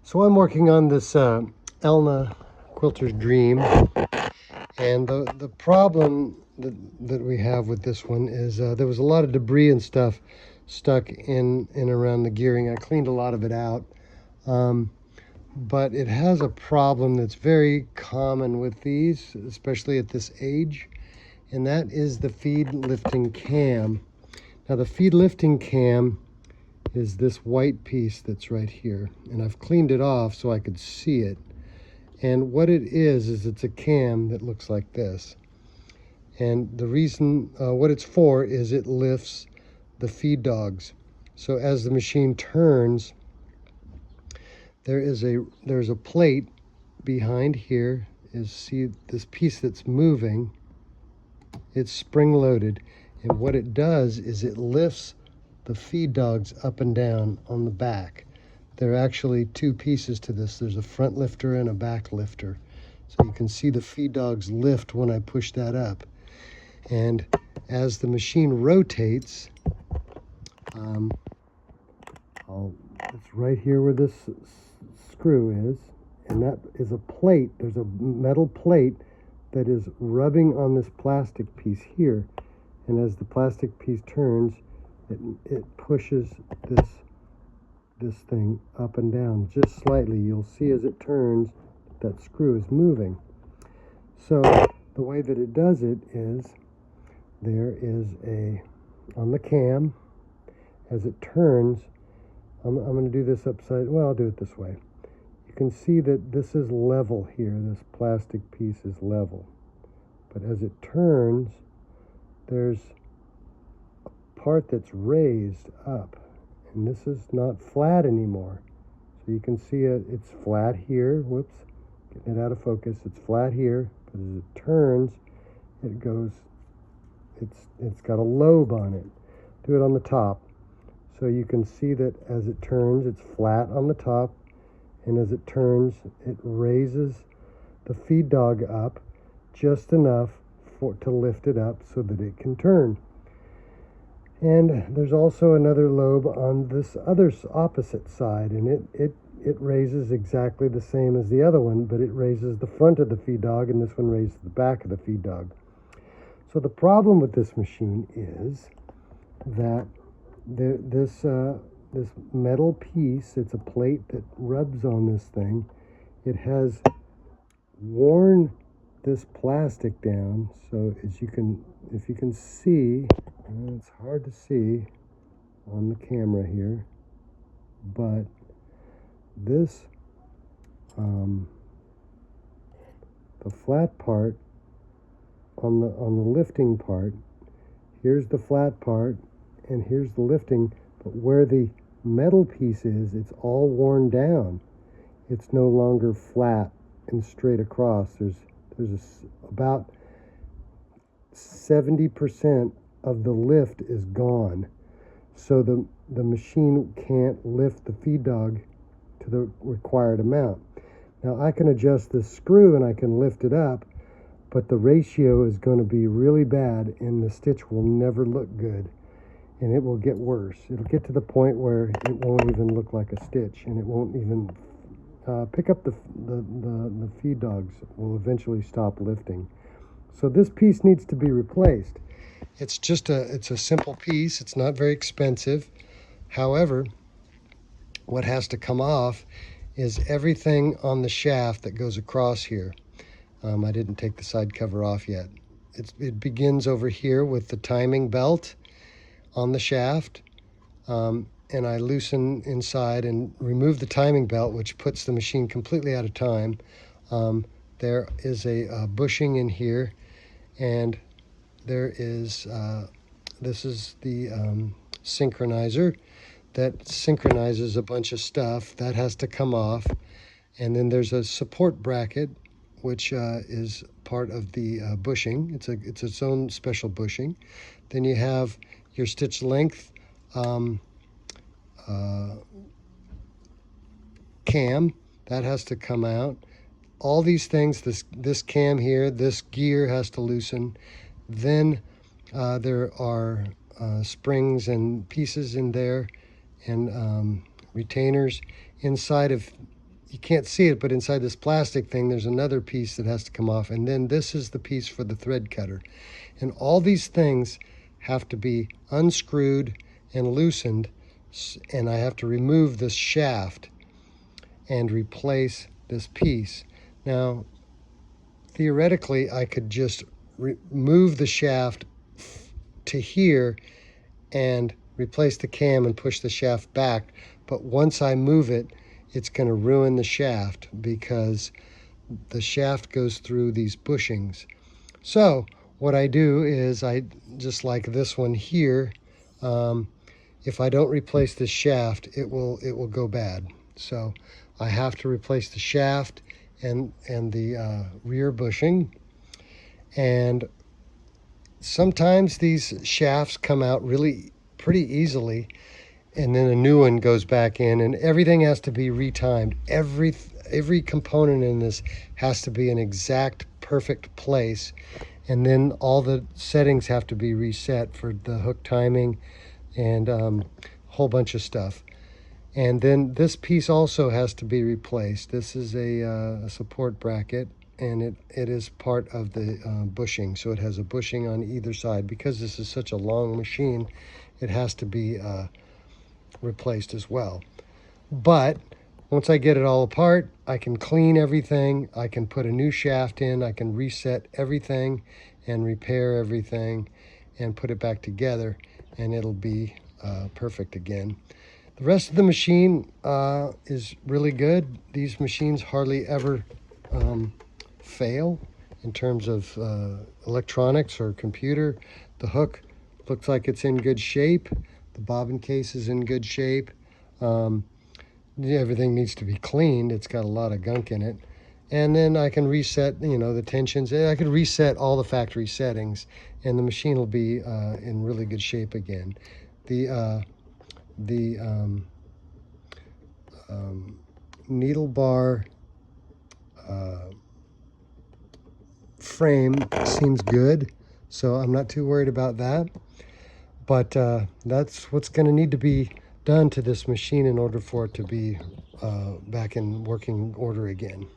So I'm working on this Elna Quilter's Dream, and the problem that we have with this one is there was a lot of debris and stuff stuck in and around the gearing. I cleaned a lot of it out, but it has a problem that's very common with these, especially at this age, and that is the feed lifting cam. Now the feed lifting cam is this white piece that's right here, and I've cleaned it off so I could see it. And what it is it's a cam that looks like this, and the reason what it's for is it lifts the feed dogs. So as the machine turns, there's a plate behind here. See this piece that's moving, it's spring loaded, and what it does is it lifts the feed dogs up and down on the back. There are actually two pieces to this. There's a front lifter and a back lifter. So you can see the feed dogs lift when I push that up. And as the machine rotates, it's right here where this screw is, and that is a plate. There's a metal plate that is rubbing on this plastic piece here. And as the plastic piece turns, it pushes this thing up and down just slightly. You'll see as it turns that screw is moving. So the way that it does it is there is on the cam, as it turns, I'm going to do this I'll do it this way. You can see that this is level here. This plastic piece is level. But as it turns, there's part that's raised up, and this is not flat anymore. So you can see it's flat here. Whoops, getting it out of focus. It's flat here, but as it turns, it goes, it's got a lobe on it. Do it on the top. So you can see that as it turns, it's flat on the top, and as it turns, it raises the feed dog up just enough to lift it up so that it can turn. And there's also another lobe on this other opposite side, and it raises exactly the same as the other one, but it raises the front of the feed dog, and this one raises the back of the feed dog. So the problem with this machine is that this metal piece, it's a plate that rubs on this thing. It has worn this plastic down, so if you can see, it's hard to see on the camera here, but this the flat part on the lifting part, here's the flat part and here's the lifting, but where the metal piece is, it's all worn down. It's no longer flat and straight across. There's about 70% of the lift is gone. So the machine can't lift the feed dog to the required amount. Now I can adjust this screw and I can lift it up, but the ratio is going to be really bad and the stitch will never look good, and it will get worse. It'll get to the point where it won't even look like a stitch, and it won't even pick up the feed dogs. Will eventually stop lifting. So this piece needs to be replaced. It's a simple piece. It's not very expensive. However, what has to come off is everything on the shaft that goes across here. I didn't take the side cover off yet. It begins over here with the timing belt on the shaft, and I loosen inside and remove the timing belt, which puts the machine completely out of time. There is a bushing in here, and there is this is the synchronizer that synchronizes a bunch of stuff. That has to come off. And then there's a support bracket, which is part of the bushing. It's its own special bushing. Then you have your stitch length cam that has to come out. All these things, this cam here, this gear has to loosen. Then there are springs and pieces in there, and retainers inside of you can't see it, but inside this plastic thing, there's another piece that has to come off. And then this is the piece for the thread cutter. And all these things have to be unscrewed and loosened. And I have to remove this shaft and replace this piece. Now, theoretically, I could just remove the shaft to here and replace the cam and push the shaft back. But once I move it, it's going to ruin the shaft because the shaft goes through these bushings. So what I do is I just like this one here. If I don't replace the shaft, it will go bad. So I have to replace the shaft and the rear bushing. And sometimes these shafts come out really pretty easily, and then a new one goes back in, and everything has to be retimed. Every component in this has to be an exact perfect place, and then all the settings have to be reset for the hook timing and a whole bunch of stuff. And then this piece also has to be replaced. This is a support bracket, and it is part of the bushing. So it has a bushing on either side. Because this is such a long machine, it has to be replaced as well. But once I get it all apart, I can clean everything. I can put a new shaft in. I can reset everything and repair everything and put it back together, and it'll be perfect again. The rest of the machine is really good. These machines hardly ever fail in terms of electronics or computer. The hook looks like it's in good shape. The bobbin case is in good shape. Everything needs to be cleaned. It's got a lot of gunk in it. And then I can reset, the tensions. I could reset all the factory settings, and the machine will be in really good shape again. The needle bar frame seems good, so I'm not too worried about that. But that's what's going to need to be done to this machine in order for it to be back in working order again.